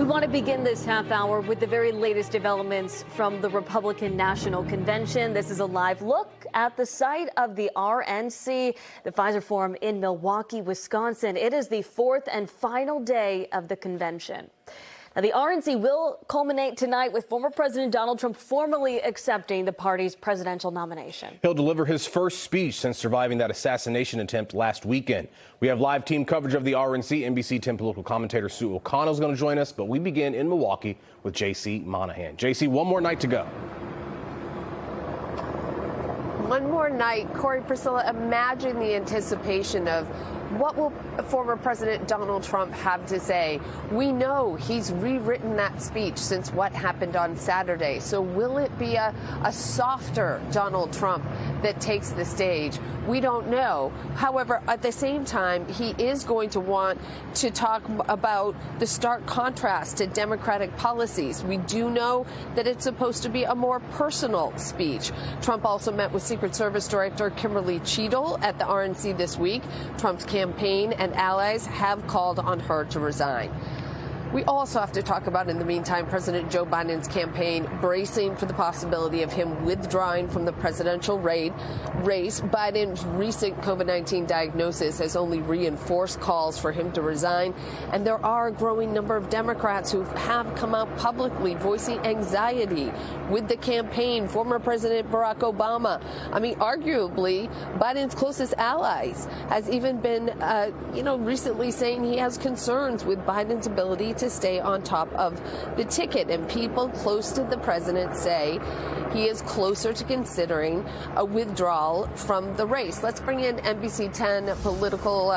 want to begin this half hour with the very latest developments from the Republican National Convention. This is a live look at the site of the RNC, the Pfizer Forum in Milwaukee, Wisconsin. It is the fourth and final day of the convention. Now, the RNC will culminate tonight with former President Donald Trump formally accepting the party's presidential nomination. He'll deliver his first speech since surviving that assassination attempt last weekend. We have live team coverage of the RNC. NBC 10 political commentator Sue O'Connell is going to join us, but we begin in Milwaukee with J.C. Monahan. J.C., one more night to go. One more night. Corey, Priscilla, imagine the anticipation of what will former President Donald Trump have to say? We know he's rewritten that speech since what happened on Saturday. So will it be a softer Donald Trump that takes the stage? We don't know. However, at the same time, he is going to want to talk about the stark contrast to Democratic policies. We do know that it's supposed to be a more personal speech. Trump also met with Secret Service Director Kimberly Cheadle at the RNC this week. Trump's campaign and allies have called on her to resign. We also have to talk about, in the meantime, President Joe Biden's campaign bracing for the possibility of him withdrawing from the presidential race. Biden's recent COVID-19 diagnosis has only reinforced calls for him to resign. And there are a growing number of Democrats who have come out publicly voicing anxiety with the campaign. Former President Barack Obama, arguably Biden's closest allies, has even been, recently saying he has concerns with Biden's ability to stay on top of the ticket. And people close to the president say he is closer to considering a withdrawal from the race. Let's bring in NBC 10 political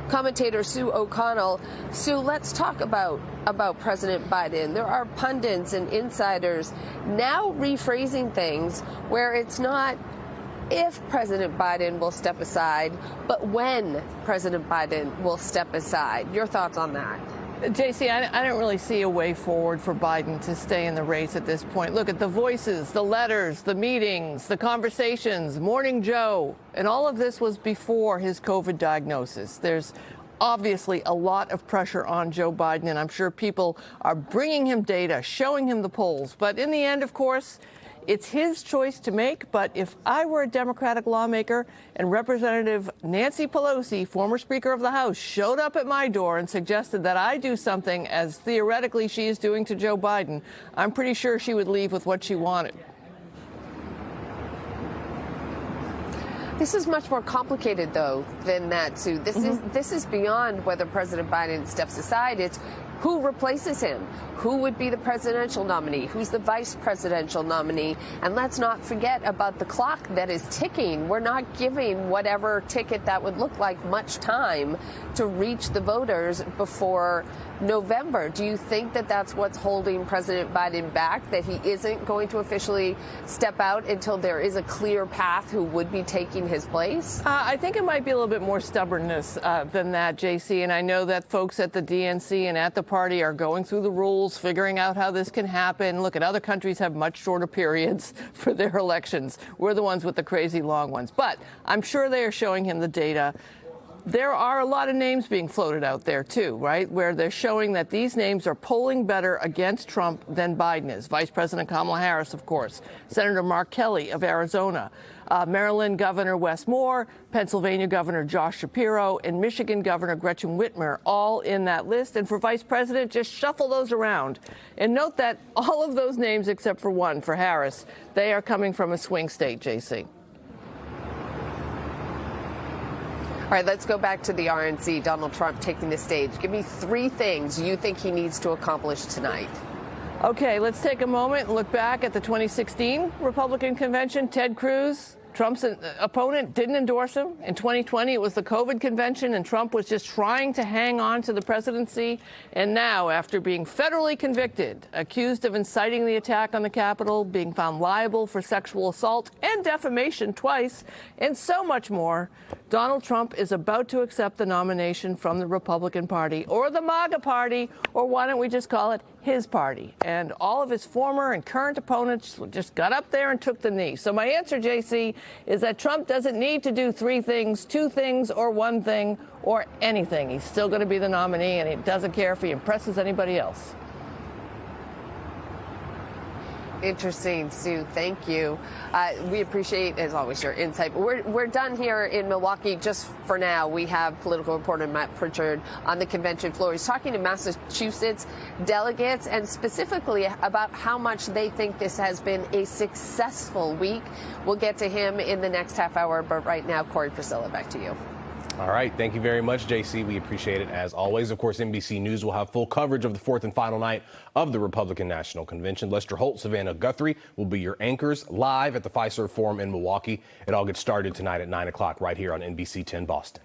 commentator Sue O'Connell. Sue, let's talk about President Biden. There are pundits and insiders now rephrasing things where it's not if President Biden will step aside, but when President Biden will step aside. Your thoughts on that? JC, I don't really see a way forward for Biden to stay in the race at this point. Look at the voices, the letters, the meetings, the conversations, Morning Joe, and all of this was before his COVID diagnosis. There's obviously a lot of pressure on Joe Biden, and I'm sure people are bringing him data, showing him the polls. But in the end, of course, it's his choice to make. But if I were a Democratic lawmaker and Representative Nancy Pelosi, former Speaker of the House, showed up at my door and suggested that I do something as theoretically she is doing to Joe Biden, I'm pretty sure she would leave with what she wanted. This is much more complicated, though, than that, Sue. This is beyond whether President Biden steps aside. It's who replaces him? Who would be the presidential nominee? Who's the vice presidential nominee? And let's not forget about the clock that is ticking. We're not giving whatever ticket that would look like much time to reach the voters before November. Do you think that that's what's holding President Biden back, that he isn't going to officially step out until there is a clear path who would be taking his place? I think it might be a little bit more stubbornness than that, JC. And I know that folks at the DNC and at the party are going through the rules, figuring out how this can happen. Look, at other countries have much shorter periods for their elections. We're the ones with the crazy long ones. But I'm sure they are showing him the data. There are a lot of names being floated out there, too, right, where they're showing that these names are polling better against Trump than Biden is. Vice President Kamala Harris, of course, Senator Mark Kelly of Arizona, Maryland Governor Wes Moore, Pennsylvania Governor Josh Shapiro, and Michigan Governor Gretchen Whitmer, all in that list. And for vice president, just shuffle those around. And note that all of those names, except for one, for Harris, they are coming from a swing state, JC. All right, let's go back to the RNC. Donald Trump taking the stage. Give me 3 things you think he needs to accomplish tonight. Okay, let's take a moment and look back at the 2016 Republican convention. Ted Cruz, Trump's opponent, didn't endorse him. In 2020, it was the COVID convention, and Trump was just trying to hang on to the presidency. And now, after being federally convicted, accused of inciting the attack on the Capitol, being found liable for sexual assault and defamation twice, and so much more, Donald Trump is about to accept the nomination from the Republican Party, or the MAGA Party, or why don't we just call it his party? And all of his former and current opponents just got up there and took the knee. So my answer, JC, is that Trump doesn't need to do 3 things, 2 things, or 1 thing, or anything. He's still going to be the nominee, and he doesn't care if he impresses anybody else. Interesting, Sue. Thank you. We appreciate, as always, your insight. But we're done here in Milwaukee just for now. We have political reporter Matt Pritchard on the convention floor. He's talking to Massachusetts delegates and specifically about how much they think this has been a successful week. We'll get to him in the next half hour. But right now, Corey, Priscilla, back to you. All right. Thank you very much, JC. We appreciate it as always. Of course, NBC News will have full coverage of the fourth and final night of the Republican National Convention. Lester Holt, Savannah Guthrie will be your anchors live at the Fiserv Forum in Milwaukee. It all gets started tonight at 9 o'clock right here on NBC 10 Boston.